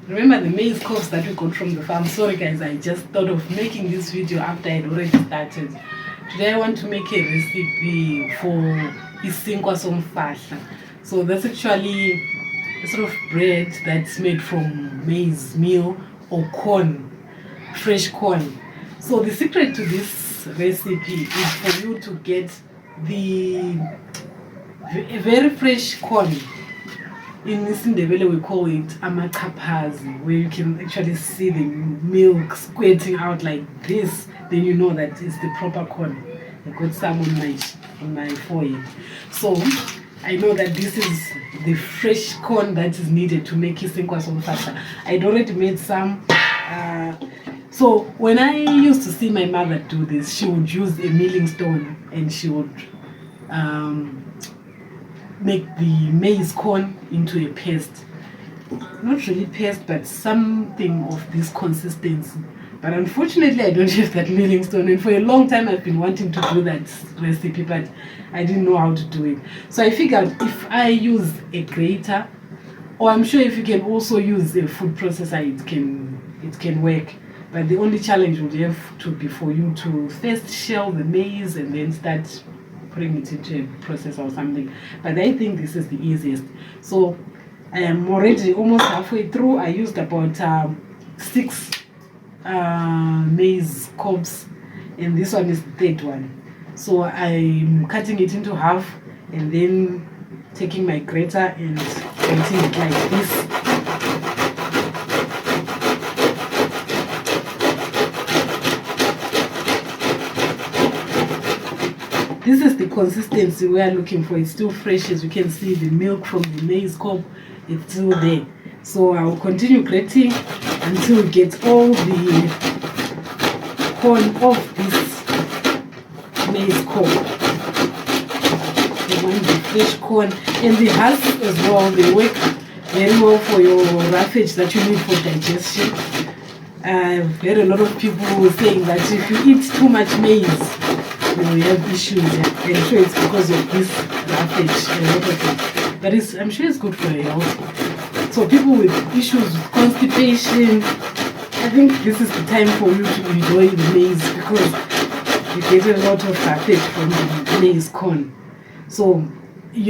remember the maize cobs that we got from the farm. Sorry guys, I just thought of making this video after I had already started. Today I want to make a recipe for isinkwa somfahla. So that's actually a sort of bread that's made from maize meal or corn, fresh corn. So the secret to this recipe is for you to get the very fresh corn. In Isindebele we call it amakapazi, where you can actually see the milk squirting out like this. Then you know that it's the proper corn. I got some on my forehead. So I know that this is the fresh corn that is needed to make isinkwa somfahla. I'd already made some. So when I used to see my mother do this, she would use a milling stone and she would make the maize corn into a paste. Not really paste, but something of this consistency. But unfortunately, I don't have that milling stone. And for a long time, I've been wanting to do that recipe, but I didn't know how to do it. So I figured if I use a grater, or I'm sure if you can also use a food processor, it can work. But the only challenge would have to be for you to first shell the maize and then start putting it into a processor or something. But I think this is the easiest. So I am already almost halfway through. I used about 6 maize cobs, and this one is the third one. So I'm cutting it into half and then taking my grater and grating it like this. This is the consistency we are looking for. It's still fresh, as you can see. The milk from the maize cob, it's still there. So I will continue grating until we get all the corn off this maize cob. You want the fresh corn, and the husks as well. They work very well for your roughage that you need for digestion. I've heard a lot of people saying that if you eat too much maize, you have issues. I'm sure it's because of this roughage and everything. But I'm sure it's good for your health. So people with issues with constipation, I think this is the time for you to enjoy the maize, because you get a lot of roughage from the maize corn. So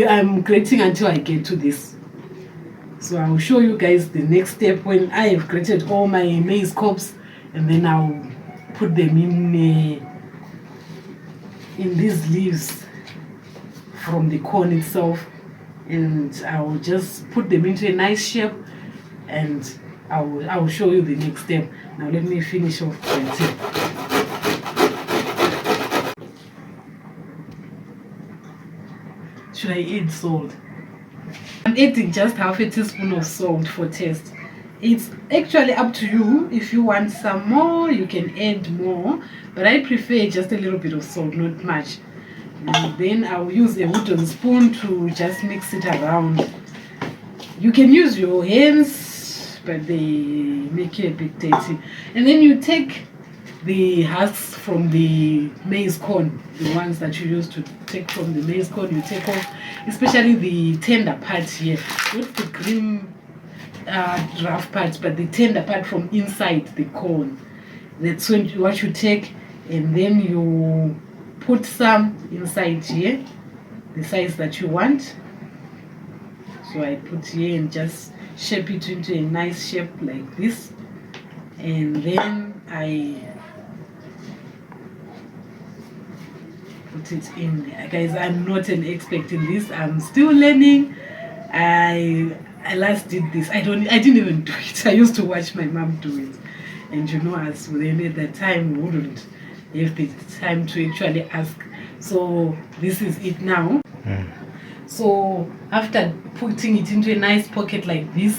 I'm grating until I get to this. So I'll show you guys the next step when I have grated all my maize cobs, and then I'll put them in these leaves from the corn itself, and I will just put them into a nice shape, and I will show you the next step. Now let me finish off grating. Should I add salt? I'm adding just half a teaspoon of salt for taste. It's actually up to you. If you want some more, you can add more, but I prefer just a little bit of salt, not much. And then I'll use a wooden spoon to just mix it around. You can use your hands, but they make you a bit dirty. And then you take the husks from the maize corn, the ones that you used to take from the maize corn, you take off, especially the tender part here, not the green rough part, but the tender part from inside the corn. That's what you take, and then you put some inside here, the size that you want. So I put here and just shape it into a nice shape like this, and then I put it in there. Guys, I'm not an expert in this. I'm still learning. I last did this. I didn't even do it. I used to watch my mom do it, and you know, as then at that time we wouldn't have the time to actually ask. So this is it now. So after putting it into a nice pocket like this,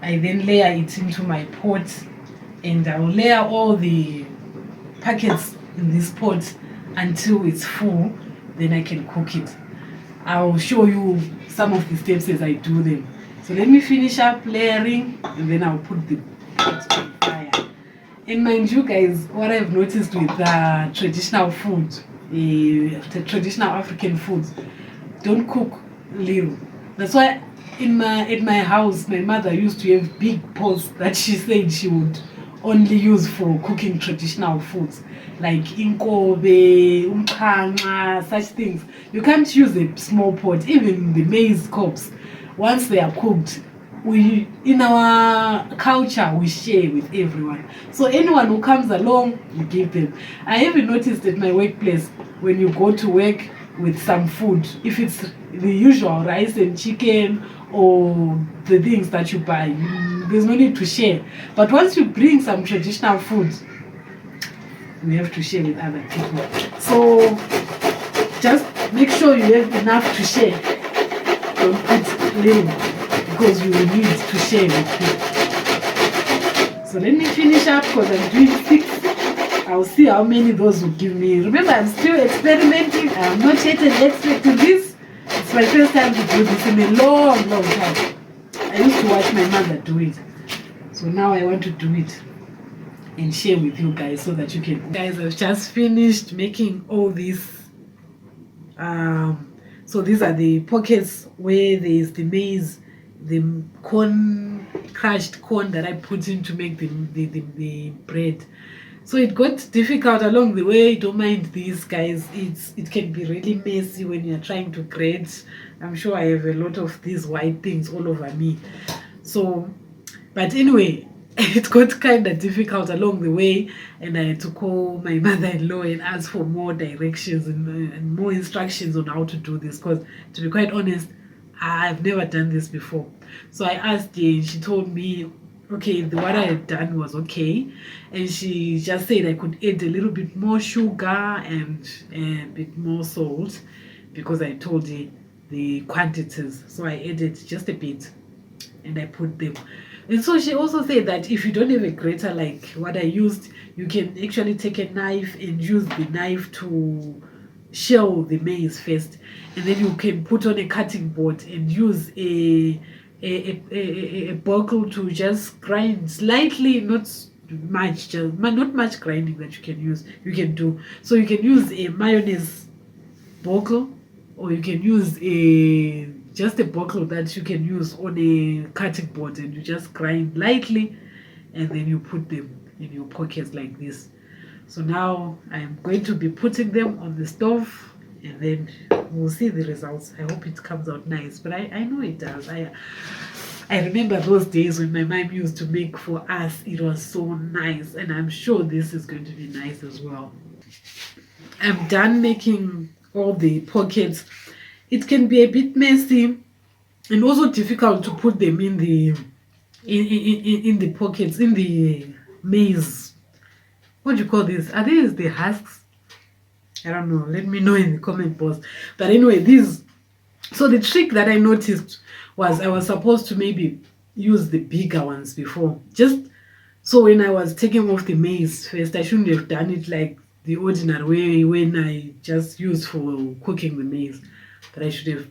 I then layer it into my pot, and I'll layer all the packets in this pot until it's full. Then I can cook it. I'll show you some of the steps as I do them. So let me finish up layering, and then I'll put the pot on fire. And mind you guys, what I've noticed with traditional food, the traditional African foods, don't cook little. That's why at my house, my mother used to have big pots that she said she would only use for cooking traditional foods like inkobe, umchanga, such things. You can't use a small pot. Even the maize cobs, once they are cooked, we in our culture we share with everyone. So anyone who comes along, you give them. I even noticed at my workplace, when you go to work with some food, if it's the usual rice and chicken or the things that you buy, there's no need to share. But once you bring some traditional food, we have to share with other people. So just make sure you have enough to share. Don't put little, because you will need to share with people. So let me finish up because I'm doing 6. I'll see how many those will give me. Remember, I'm still experimenting. I'm not yet an expert in this. It's my first time to do this in a long time. I used to watch my mother do it. So now I want to do it and share with you guys so that you can. Guys, I've just finished making all these. So these are the pockets where there's the maize, the corn, crushed corn that I put in to make the bread. So it got difficult along the way. Don't mind these, guys. It can be really messy when you're trying to grate. I'm sure I have a lot of these white things all over me. So, but anyway, it got kind of difficult along the way, and I had to call my mother-in-law and ask for more directions and more instructions on how to do this, because to be quite honest, I've never done this before. So I asked her and she told me, okay, what I had done was okay, and she just said I could add a little bit more sugar and a bit more salt, because I told her the quantities. So I added just a bit and I put them. And so she also said that if you don't have a grater like what I used, you can actually take a knife and use the knife to shell the maize first, and then you can put on a cutting board and use a buckle to just grind slightly, not much grinding that you can do. So you can use a mayonnaise buckle, or you can use just a buckle that you can use on a cutting board, and you just grind lightly and then you put them in your pockets like this. So now I'm going to be putting them on the stove, and then we'll see the results. I hope it comes out nice, but I know it does. I remember those days when my mom used to make for us. It was so nice, and I'm sure this is going to be nice as well. I'm done making all the pockets. It can be a bit messy and also difficult to put them in the pockets, in the maize. What do you call this? Are these the husks? I don't know. Let me know in the comment box. But anyway, these. So the trick that I noticed was I was supposed to maybe use the bigger ones before. Just so when I was taking off the maize first, I shouldn't have done it like the ordinary way when I just used for cooking the maize. But I should have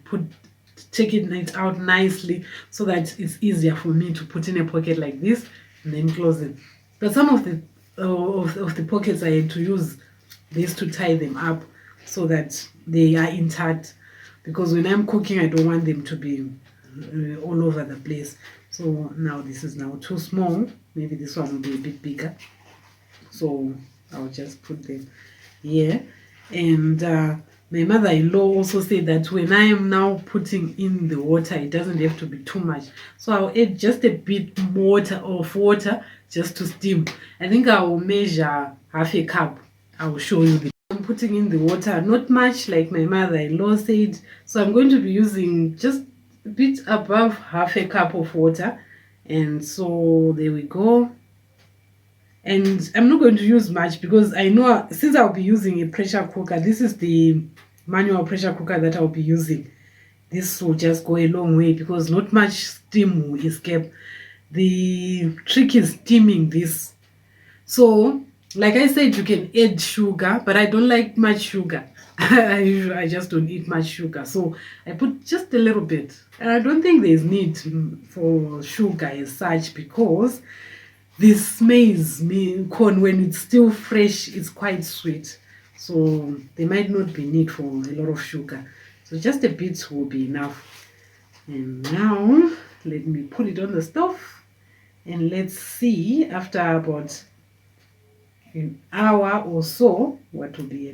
taken it out nicely so that it's easier for me to put in a pocket like this and then close it. But some of the pockets I had to use this to tie them up so that they are intact, because when I'm cooking I don't want them to be all over the place. So now this is now too small. Maybe this one will be a bit bigger, so I'll just put them here. And my mother-in-law also said that when I am now putting in the water, it doesn't have to be too much. So I'll add just a bit more of water just to steam. I think I will measure half a cup. I will show you. I'm putting in the water, not much like my mother-in-law said. So I'm going to be using just a bit above half a cup of water. And so there we go. And I'm not going to use much because I know since I'll be using a pressure cooker, this is the manual pressure cooker that I'll be using. This will just go a long way because not much steam will escape. The trick is steaming this. So, like I said, you can add sugar, but I don't like much sugar. I just don't eat much sugar. So I put just a little bit. And I don't think there's need for sugar as such, because this maize corn, when it's still fresh, it's quite sweet. So there might not be need for a lot of sugar. So just a bit will be enough. And now let me put it on the stove and let's see after about an hour or so what will be